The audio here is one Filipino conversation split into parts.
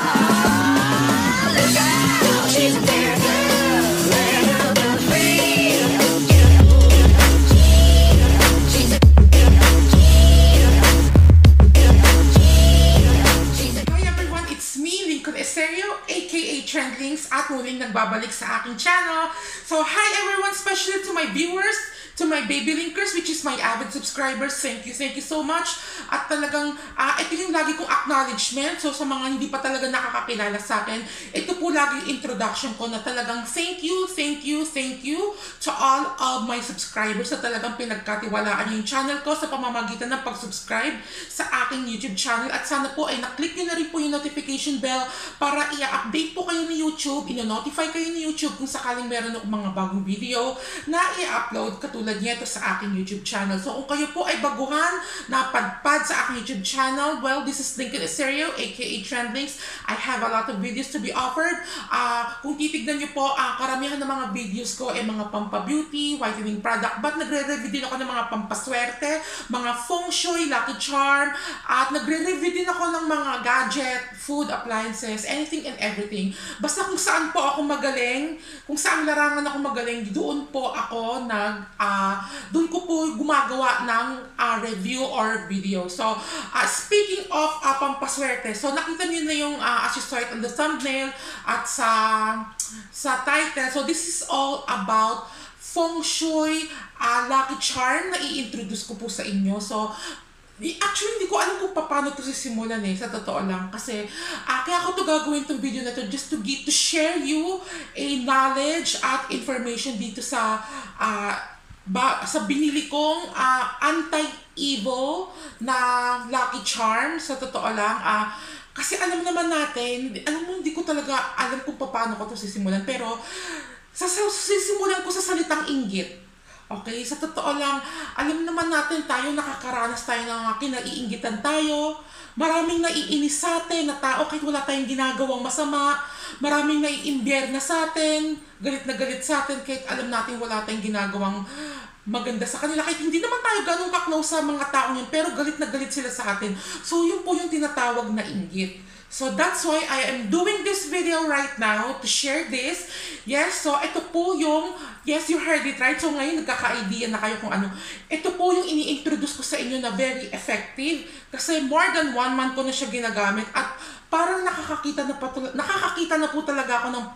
Look out, she's a fair girl, land of the free. Hi everyone, it's me, Lincoln Eserio, aka Trendlings, at muling nagbabalik sa aking channel. So hi everyone, especially to my viewers, to my baby linkers, which is my avid subscribers. Thank you so much. At talagang, ito yung lagi kong acknowledgement. So sa mga hindi pa talaga nakakakilala sa akin, ito po lagi yung introduction ko na talagang thank you to all of my subscribers na talagang pinagkatiwalaan yung channel ko sa pamamagitan ng pag-subscribe sa aking YouTube channel. At sana po ay na-click nyo na rin po yung notification bell para i-update po kayo ni YouTube, ino-notify kayo ni YouTube kung sakaling meron akong mga bagong video na i-upload katulad nito sa aking YouTube channel. So kung kayo po ay baguhan, napadpad sa aking YouTube channel, well, this is Lincoln Eserio, aka Trendlings. I have a lot of videos to be offered. Kung titignan nyo po, karamihan ng mga videos ko ay mga pampa-beauty, whitening product, but nagre-review din ako ng mga pampaswerte, mga feng shui, lucky charm, at nagre-review din ako ng mga gadget, food, appliances, anything and everything. Basta kung saan po ako magaling, kung saan larangan ako magaling, doon po ako doon ko po gumagawa ng review or video. So, speaking of pampaswerte, so nakita niyo na yung as you saw it on the thumbnail at sa title. So, this is all about feng shui, lucky charm na i-introduce ko po sa inyo. So, actually, hindi ko alam kung paano ito sisimulan sa totoo lang. Kasi, kaya ako ito gagawin itong video na ito just to share you a knowledge at information dito sa binili kong anti-evil na lucky charm. Sa totoo lang, kasi alam naman natin, hindi ko talaga alam kung paano ko ito sisimulan. Pero, sisimulan ko sa salitang inggit. Okay, sa totoo lang, alam naman natin tayo, nakakaranas tayo ng kinaiinggitan tayo. Maraming naiinis sa atin na tao kahit wala tayong ginagawang masama. Maraming naiimbyer na sa atin, galit na galit sa atin kahit alam natin wala tayong ginagawang maganda sa kanila. Kahit hindi naman tayo ganun ka-close sa mga taong yun, pero galit na galit sila sa atin. So yun po yung tinatawag na inggit. So that's why I am doing this video right now to share this. Yes, so ito po yung, yes, you heard it right. So ngayon nagkaka-idea na kayo kung ano. Ito po yung ini-introduce ko sa inyo na very effective. Kasi more than 1 month ko na siya ginagamit at parang nakakakita na po talaga ako ng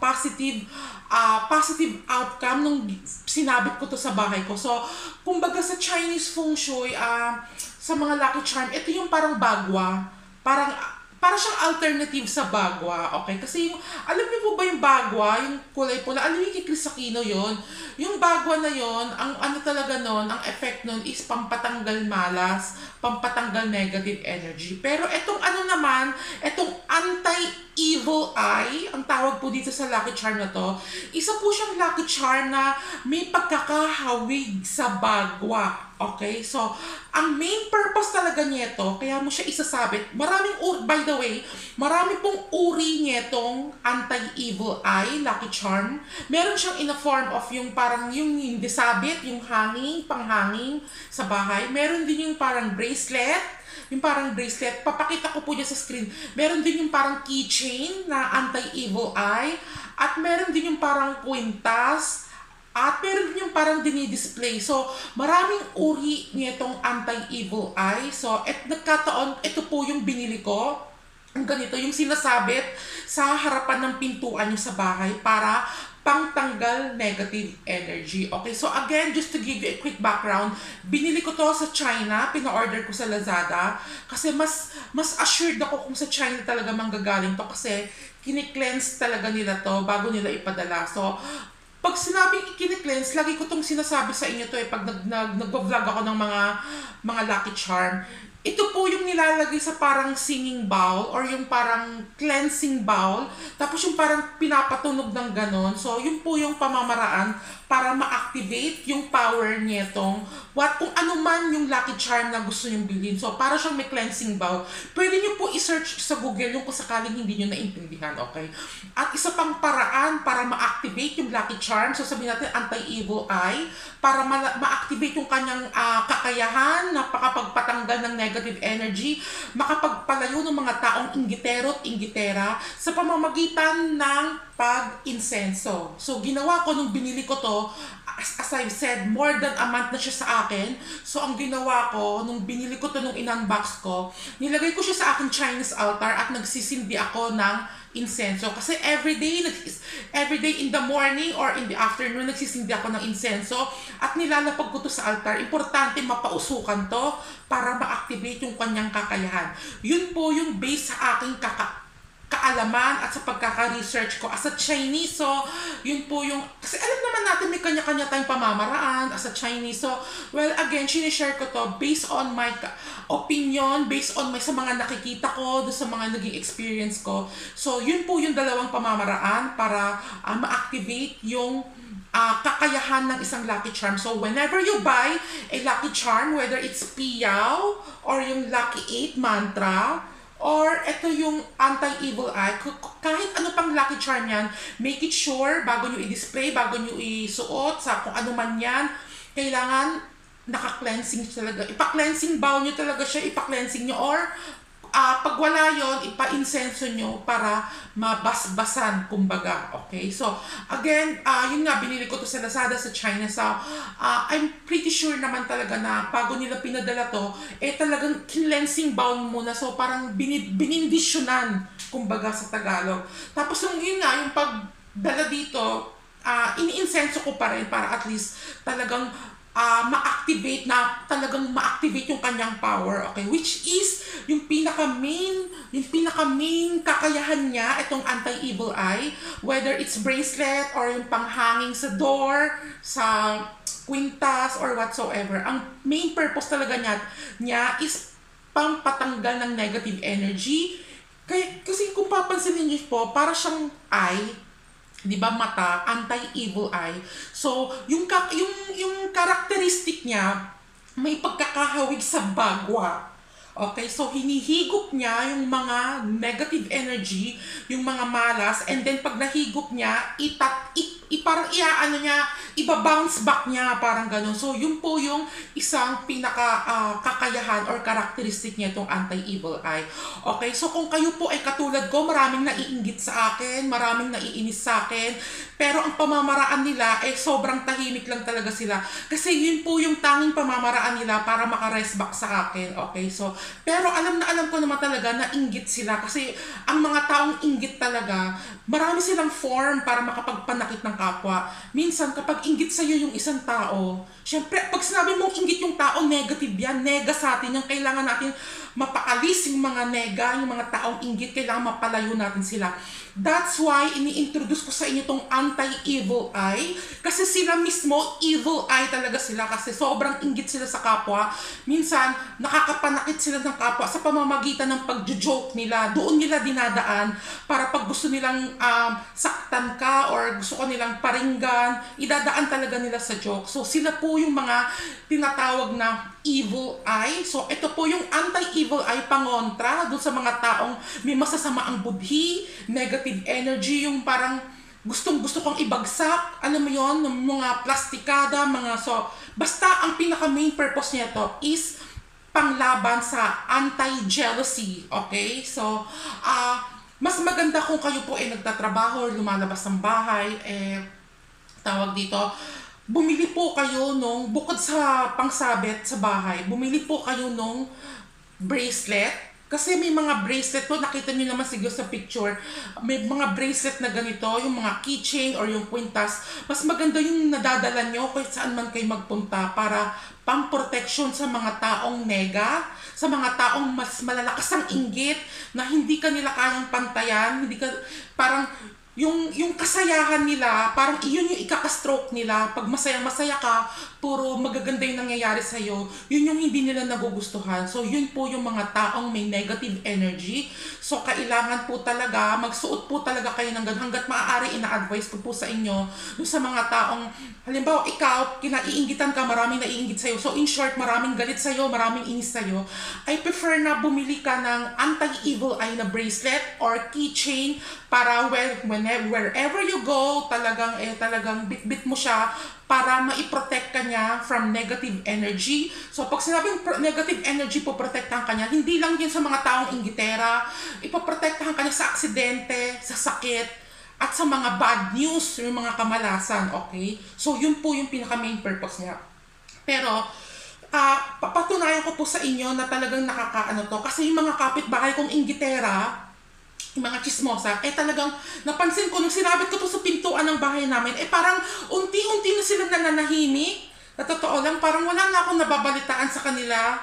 positive outcome nung sinabit ko to sa bahay ko. So, kumbaga sa Chinese feng shui, sa mga lucky charm, ito yung parang bagwa. Para siyang alternative sa bagwa, okay? Kasi yung, alam niyo po ba yung bagwa, yung kulay pula, alam niyo kay Chris Aquino yun? Yung bagwa na yun, ang ano talaga nun, ang effect nun is pampatanggal malas, pampatanggal negative energy. Pero etong ano naman, etong anti-evil eye, ang tawag po dito sa lucky charm na to, isa po siyang lucky charm na may pagkakahawig sa bagwa. Okay, so ang main purpose talaga nito, kaya mo siya isasabit. By the way, marami pong uri nitong anti-evil eye, lucky charm. Meron siyang in a form of yung parang yung disabit, yung hanging, panghanging sa bahay. Meron din yung parang bracelet. Yung parang bracelet, papakita ko po niya sa screen. Meron din yung parang keychain na anti-evil eye. At meron din yung parang kwintas. At meron din yung parang dinidisplay. So, maraming uri nitong anti-evil eye. So, nagkataon, ito po yung binili ko. Ang ganito, yung sinasabit sa harapan ng pintuan nyo sa bahay para pangtanggal negative energy. Okay, so again, just to give you a quick background, binili ko to sa China, pina-order ko sa Lazada, kasi mas assured ako kung sa China talaga manggagaling to kasi kini-cleanse talaga nila to bago nila ipadala. So, pag sinabing i-cleanse, lagi ko itong sinasabi sa inyo to pag nag-vlog ako ng mga lucky charm. Ito po yung nilalagay sa parang singing bowl or yung parang cleansing bowl. Tapos yung parang pinapatunog ng ganon. So, yun po yung pamamaraan para ma-activate yung power nitong kung ano man yung lucky charm na gusto nyong bilhin. So, para siyang may cleansing bowl. Pwede nyo po i-search sa Google yung kung sakaling hindi nyo naintindihan, okay? At isa pang paraan para ma-activate yung lucky charm. So, sabihin natin anti-evil eye. Para ma-activate yung kanyang kakayahan na pakapagpatanggal ng negative energy, makapagpalayo ng mga taong inggitero at inggitera sa pamamagitan ng pag-insenso. So, ginawa ko nung binili ko to, as I've said, more than a month na siya sa akin. So, ang ginawa ko, nung binili ko to nung in-unbox ko, nilagay ko siya sa aking Chinese altar at nagsisindi ako ng insenso. Kasi everyday in the morning or in the afternoon, nagsisindi ako ng insenso at nilalapag ko to sa altar. Importante mapausukan to para ma-activate yung kanyang kakayahan. Yun po yung base sa aking kaalaman at sa pagkaka-research ko as a Chinese. So, yun po yung, kasi alam naman natin may kanya-kanya tayong pamamaraan as a Chinese. So, well, again, sinishare ko to based on my opinion, based on sa mga nakikita ko, sa mga naging experience ko. So, yun po yung dalawang pamamaraan para ma-activate yung kakayahan ng isang Lucky Charm. So, whenever you buy a Lucky Charm, whether it's Piyaw or yung Lucky 8 mantra, or ito yung anti-evil eye, kahit ano pang Lucky Charm yan, make it sure bago nyo i-display, bago nyo isuot, sa kung ano man yan, kailangan naka-cleansing talaga. Ipa-cleansing bowl nyo talaga siya, ipa-cleansing nyo, or pag wala yun, ipa-insenso nyo para mabasbasan, kumbaga. Okay? So, again, yun nga, binili ko to sa Lazada sa China. So, I'm pretty sure naman talaga na bago nila pinadala to, talagang cleansing bowl muna. So, parang binindisyonan, kumbaga sa Tagalog. Tapos, yun nga, yung pagdala dito, ini-insenso ko pa rin para at least talagang ma-activate yung kanyang power, okay, which is yung pinaka-main kakayahan niya, itong anti-evil eye, whether it's bracelet or yung panghanging sa door, sa kwintas or whatsoever. Ang main purpose talaga niya is pampatanggal ng negative energy. Kasi kung papansinin niyo po, para siyang eye, di ba, mata, anti-evil eye. So, yung characteristic niya, may pagkakahawig sa bagwa. Okay, so hinihigop niya yung mga negative energy, yung mga malas, and then pag nahigop niya, parang iba-bounce back niya, parang gano'n. So, yun po yung isang kakayahan or characteristic niya, itong anti-evil eye. Okay, so kung kayo po ay katulad ko, maraming naiinggit sa akin, maraming naiinis sa akin, pero ang pamamaraan nila, sobrang tahimik lang talaga sila. Kasi yun po yung tanging pamamaraan nila para maka-rest back sa akin. Okay, so, pero alam ko naman talaga na inggit sila. Kasi ang mga taong inggit talaga, marami silang form para makapagpanakit ng kapwa. Minsan, kapag inggit sa'yo yung isang tao, syempre, pag sinabi mong inggit yung tao, negative yan, nega sa atin, yung kailangan natin mapaalis yung mga nega, yung mga taong inggit, kailangan mapalayo natin sila. That's why ini-introduce ko sa inyo tong anti-evil eye, kasi sila mismo evil eye talaga sila, kasi sobrang inggit sila sa kapwa. Minsan nakakapanakit sila ng kapwa sa pamamagitan ng pagjo-joke nila. Doon nila dinadaan para pag gusto nilang saktan ka or gusto ko nilang paringgan, idadaan talaga nila sa joke. So sila po yung mga tinatawag na evil eye. So ito po yung anti-evil eye, pangontra doon sa mga taong may masasama ang budhi, negative energy, yung parang gustong-gusto kong ibagsak, alam mo yon, ng mga plastikada, basta ang pinaka-main purpose niya to is panglaban sa anti-jealousy, okay? So, mas maganda kung kayo po ay nagtatrabaho or lumalabas ng bahay, tawag dito, bumili po kayo bukod sa pangsabit sa bahay, bumili po kayo nung bracelet. Kasi may mga bracelet po, nakita niyo naman siguro sa picture, may mga bracelet na ganito, yung mga keychain or yung kwintas. Mas maganda yung nadadala nyo kahit saan man kayo magpunta para pang-protection sa mga taong nega, sa mga taong mas malalakas ang inggit, na hindi ka nila kayang pantayan, parang yung kasayahan nila, parang iyon yung ikaka-stroke nila. Pag masaya-masaya ka, puro magaganda yung nangyayari sa'yo, yun yung hindi nila nagugustuhan. So, yun po yung mga taong may negative energy. So, kailangan po talaga, magsuot po talaga kayo ng ganun. Hanggat maaari, ina-advise ko po sa inyo, yung sa mga taong, halimbawa, ikaw, kinaiinggitan ka, maraming naiinggit sa'yo. So, in short, maraming galit sa'yo, maraming inis sa'yo. I prefer na bumili ka ng anti-evil eye na bracelet or keychain para wherever you go, talagang bitbit mo siya para maiprotect ka niya from negative energy. So pag sinabing negative energy po, protektahan ka niya, hindi lang yun sa mga taong inggitera, ipoprotektahan ka niya sa aksidente, sa sakit, at sa mga bad news, yung mga kamalasan, okay? So yun po yung pinaka-main purpose niya. Pero, papatunayan ko po sa inyo na talagang nakakaano to. Kasi yung mga kapitbahay kong inggitera, yung mga chismosa, talagang napansin ko nung sinabit ko to sa pintuan ng bahay namin, parang unti-unti na sila nananahimik. Sa totoo lang, parang wala na akong nababalitaan sa kanila.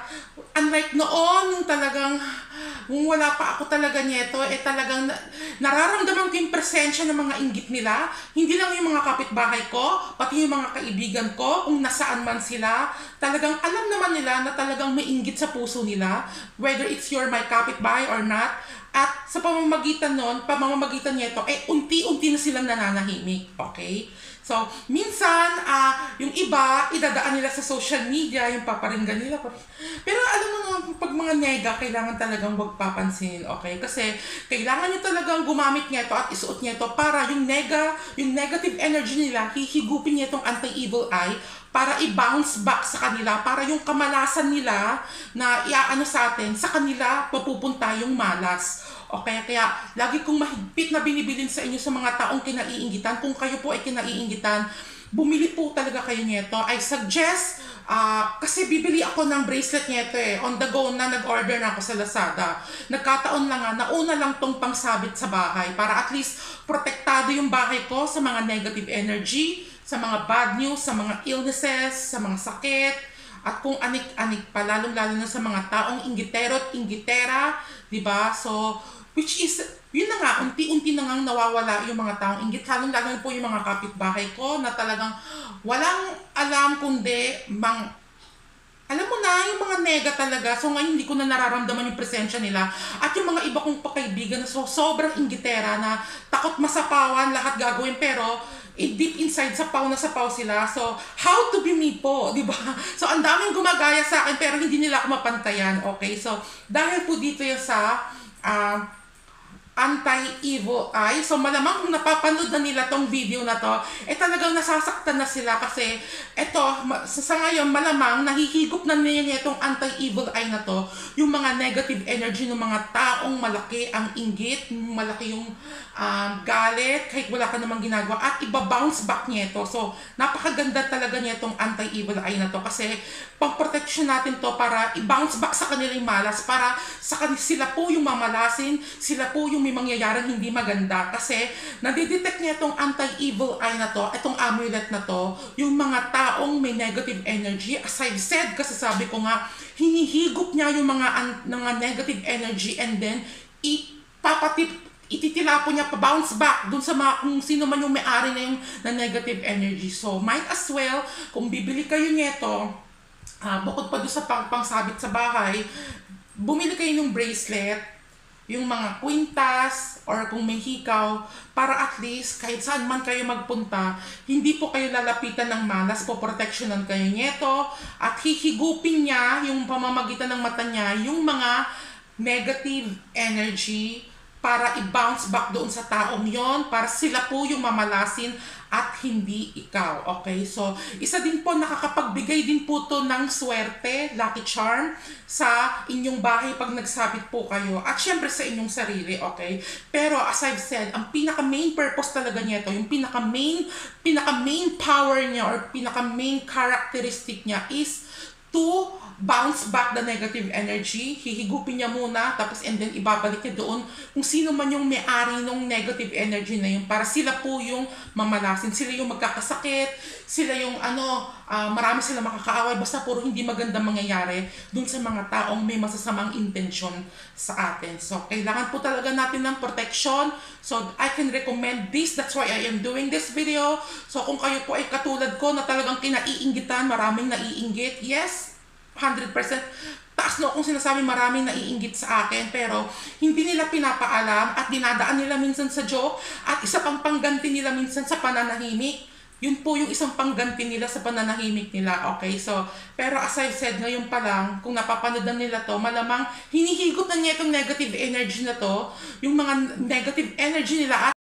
Unlike noon, yung talagang, kung wala pa ako talaga nyeto, talagang nararamdaman ko yung presensya ng mga inggit nila. Hindi lang yung mga kapitbahay ko, pati yung mga kaibigan ko, kung nasaan man sila, talagang alam naman nila na talagang may inggit sa puso nila, whether it's your my kapitbahay or not. At sa pamamagitan nito, unti-unti na silang nananahimik, okay? So, minsan, yung iba, idadaan nila sa social media, yung paparinggan nila. Pero alam mo nga, pag mga nega, kailangan talagang wag papansin, okay? Kasi kailangan nyo talagang gumamit nito at isuot nito para yung negative energy nila, hihigupin niya itong anti-evil eye para i-bounce back sa kanila, para yung kamalasan nila na iaano sa atin, sa kanila mapupunta yung malas. Okay, kaya lagi kong mahigpit na binibilin sa inyo sa mga taong kinaiinggitan. Kung kayo po ay kinaiinggitan, bumili po talaga kayo nito. I suggest, kasi bibili ako ng bracelet nito on the go na nag-order na ako sa Lazada. Nagkataon lang nauna lang tong pangsabit sa bahay para at least protektado yung bahay ko sa mga negative energy, sa mga bad news, sa mga illnesses, sa mga sakit, at kung anik-anik pa, lalong-lalo na sa mga taong inggitero at inggitera, diba? So, which is, yun na nga, unti-unti na nga nawawala yung mga taong inggit. Lalong-lalo na po yung mga kapitbahay ko na talagang walang alam kundi alam mo na, yung mga nega talaga. So ngayon hindi ko na nararamdaman yung presensya nila. At yung mga iba kong pakaibigan na sobrang inggitera na takot masapawan, lahat gagawin, pero deep inside, sapaw na sapaw sila. So, how to be me po, di ba? So, ang daming gumagaya sa akin, pero hindi nila ako mapantayan, okay? So, dahil po dito yung sa anti-evil eye. So malamang kung napapanood na nila tong video na to, talagang nasasaktan na sila kasi sa ngayon malamang nahihigop na niya itong anti-evil eye na to, yung mga negative energy ng mga taong malaki ang inggit, malaki yung galit, kahit wala ka namang ginagawa, at iba-bounce back niya ito. So napakaganda talaga niya itong anti-evil eye na to kasi pang-protection natin to para i-bounce back sa kanila yung malas, para sila po yung mamalasin, sila po yung may mangyayaring hindi maganda kasi nadidetect niya itong anti-evil eye na to, itong amulet na to, yung mga taong may negative energy. As I've said, kasi sabi ko nga, hinihigop niya yung mga negative energy and then ititilapon niya pa bounce back dun sa mga kung sino man yung may-ari na yung negative energy. So might as well, kung bibili kayo nito, bukod pa doon sa pangsabit sa bahay, bumili kayo ng bracelet, yung mga kwintas, or kung may hikaw, para at least kahit saan man kayo magpunta, hindi po kayo lalapitan ng malas, po protectionan kayo nito, at hihigupin niya yung pamamagitan ng mata niya, yung mga negative energy, para i-bounce back doon sa taong yon, para sila po yung mamalasin at hindi ikaw. Okay? So, isa din po, nakakapagbigay din po to ng swerte, lucky charm, sa inyong bahay pag nagsabit po kayo. At syempre sa inyong sarili, okay? Pero as I've said, ang pinaka-main purpose talaga niya ito, yung pinaka-main power niya or pinaka-main characteristic niya is to bounce back the negative energy. Hihigupin niya muna, tapos and then ibabalik niya doon kung sino man yung may-ari ng negative energy na yun, para sila po yung mamalasin, sila yung magkakasakit, sila yung marami sila makakaaway, basta puro hindi magandang mangyayari dun sa mga taong may masasamang intensyon sa atin. So, kailangan po talaga natin ng protection. So, I can recommend this. That's why I am doing this video. So, kung kayo po ay katulad ko na talagang kinaiinggitan, maraming naiinggit, yes, 100%. Taas no kung sinasabi maraming naiinggit sa akin, pero hindi nila pinapaalam at dinadaan nila minsan sa joke, at isa pang pangganti nila minsan sa pananahimik. Yun po yung isang pangganti nila sa pananahimik nila, okay? So, pero as I've said, ngayon pa lang, kung napapanood na nila to, malamang hinihigot na niya itong negative energy na to, yung mga negative energy nila.